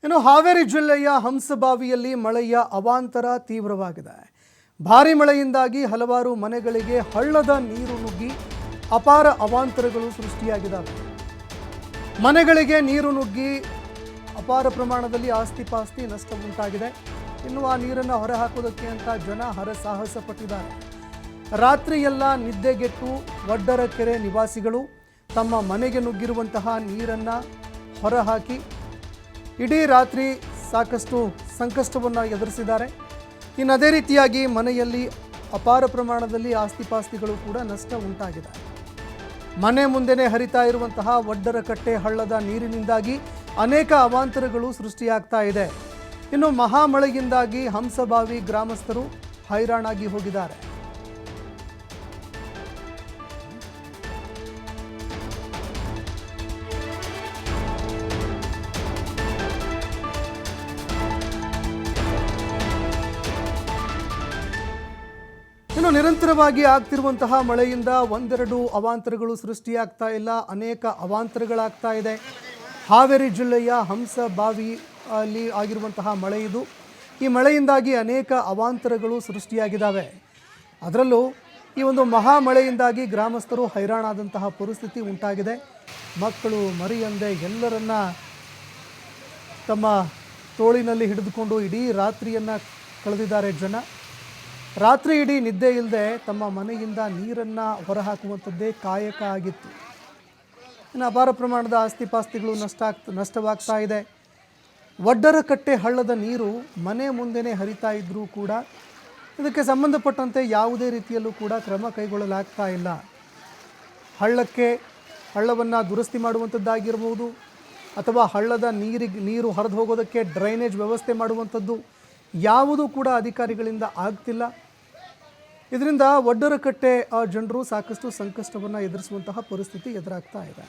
ಇನ್ನು ಹಾವೇರಿ ಜಿಲ್ಲೆಯ ಹಂಸಬಾವಿಯಲ್ಲಿ ಮಳೆಯ ಅವಾಂತರ ತೀವ್ರವಾಗಿದೆ. ಭಾರಿ ಮಳೆಯಿಂದಾಗಿ ಹಲವಾರು ಮನೆಗಳಿಗೆ ಹಳ್ಳದ ನೀರು ನುಗ್ಗಿ ಅಪಾರ ಅವಾಂತರಗಳು ಸೃಷ್ಟಿಯಾಗಿದ್ದಾವೆ. ಮನೆಗಳಿಗೆ ನೀರು ನುಗ್ಗಿ ಅಪಾರ ಪ್ರಮಾಣದಲ್ಲಿ ಆಸ್ತಿ-ಪಾಸ್ತಿ ನಷ್ಟ ಉಂಟಾಗಿದೆ. ಇನ್ನು ಆ ನೀರನ್ನು ಹೊರಹಾಕೋದಕ್ಕೆ ಅಂತ ಜನ ಹರಸಾಹಸ ಪಟ್ಟಿದ್ದಾರೆ. ರಾತ್ರಿಯೆಲ್ಲ ನಿದ್ದೆಗೆಟ್ಟು ವಡ್ಡರಕೆರೆ ನಿವಾಸಿಗಳು ತಮ್ಮ ಮನೆಗೆ ನುಗ್ಗಿರುವಂತಹ ನೀರನ್ನು ಹೊರಹಾಕಿ ಇಡೀ ರಾತ್ರಿ ಸಾಕಷ್ಟು ಸಂಕಷ್ಟವನ್ನು ಎದುರಿಸಿದ್ದಾರೆ. ಇನ್ನು ಅದೇ ರೀತಿಯಾಗಿ ಮನೆಯಲ್ಲಿ ಅಪಾರ ಪ್ರಮಾಣದಲ್ಲಿ ಆಸ್ತಿಪಾಸ್ತಿಗಳು ಕೂಡ ನಷ್ಟ ಉಂಟಾಗಿದೆ. ಮನೆ ಮುಂದೆನೇ ಹರಿತಾ ಇರುವಂತಹ ವಡ್ಡರಕಟ್ಟೆ ಹಳ್ಳದ ನೀರಿನಿಂದಾಗಿ ಅನೇಕ ಅವಾಂತರಗಳು ಸೃಷ್ಟಿಯಾಗ್ತಾ ಇದೆ. ಇನ್ನು ಮಹಾಮಳೆಯಿಂದಾಗಿ ಹಂಸಬಾವಿ ಗ್ರಾಮಸ್ಥರು ಹೈರಾಣಾಗಿ ಹೋಗಿದ್ದಾರೆ. ಇನ್ನು ನಿರಂತರವಾಗಿ ಆಗ್ತಿರುವಂತಹ ಮಳೆಯಿಂದ ಒಂದೆರಡು ಅವಾಂತರಗಳು ಸೃಷ್ಟಿಯಾಗ್ತಾ ಇಲ್ಲ, ಅನೇಕ ಅವಾಂತರಗಳಾಗ್ತಾ ಇದೆ. ಹಾವೇರಿ ಜಿಲ್ಲೆಯ ಹಂಸಬಾವಿ ಅಲ್ಲಿ ಆಗಿರುವಂತಹ ಮಳೆ ಇದು. ಈ ಮಳೆಯಿಂದಾಗಿ ಅನೇಕ ಅವಾಂತರಗಳು ಸೃಷ್ಟಿಯಾಗಿದ್ದಾವೆ. ಅದರಲ್ಲೂ ಈ ಒಂದು ಮಹಾಮಳೆಯಿಂದಾಗಿ ಗ್ರಾಮಸ್ಥರು ಹೈರಾಣಾದಂತಹ ಪರಿಸ್ಥಿತಿ ಉಂಟಾಗಿದೆ. ಮಕ್ಕಳು ಮರಿಯಂದೆ ಎಲ್ಲರನ್ನ ತಮ್ಮ ತೋಳಿನಲ್ಲಿ ಹಿಡಿದುಕೊಂಡು ಇಡೀ ರಾತ್ರಿಯನ್ನು ಕಳೆದಿದ್ದಾರೆ ಜನ. ರಾತ್ರಿ ಇಡೀ ನಿದ್ದೆ ಇಲ್ಲದೆ ತಮ್ಮ ಮನೆಯಿಂದ ನೀರನ್ನು ಹೊರಹಾಕುವಂಥದ್ದೇ ಕಾಯಕ ಆಗಿತ್ತು. ಇನ್ನು ಅಪಾರ ಪ್ರಮಾಣದ ಆಸ್ತಿಪಾಸ್ತಿಗಳು ನಷ್ಟವಾಗ್ತಾ ಇದೆ. ವಡ್ಡರಕಟ್ಟೆ ಹಳ್ಳದ ನೀರು ಮನೆ ಮುಂದೆನೇ ಹರಿತಾ ಇದ್ದರೂ ಕೂಡ ಇದಕ್ಕೆ ಸಂಬಂಧಪಟ್ಟಂತೆ ಯಾವುದೇ ರೀತಿಯಲ್ಲೂ ಕೂಡ ಕ್ರಮ ಕೈಗೊಳ್ಳಲಾಗ್ತಾ ಇಲ್ಲ. ಹಳ್ಳವನ್ನು ದುರಸ್ತಿ ಮಾಡುವಂಥದ್ದಾಗಿರ್ಬೋದು ಅಥವಾ ಹಳ್ಳದ ನೀರು ಹರಿದು ಹೋಗೋದಕ್ಕೆ ಡ್ರೈನೇಜ್ ವ್ಯವಸ್ಥೆ ಮಾಡುವಂಥದ್ದು ಯಾವುದೂ ಕೂಡ ಅಧಿಕಾರಿಗಳಿಂದ ಆಗ್ತಿಲ್ಲ. ಇದರಿಂದ ವಡ್ಡರಕಟ್ಟೆ ಜನರು ಸಾಕಷ್ಟು ಸಂಕಷ್ಟವನ್ನು ಎದುರಿಸುವಂತಹ ಪರಿಸ್ಥಿತಿ ಎದುರಾಗ್ತಾ ಇದೆ.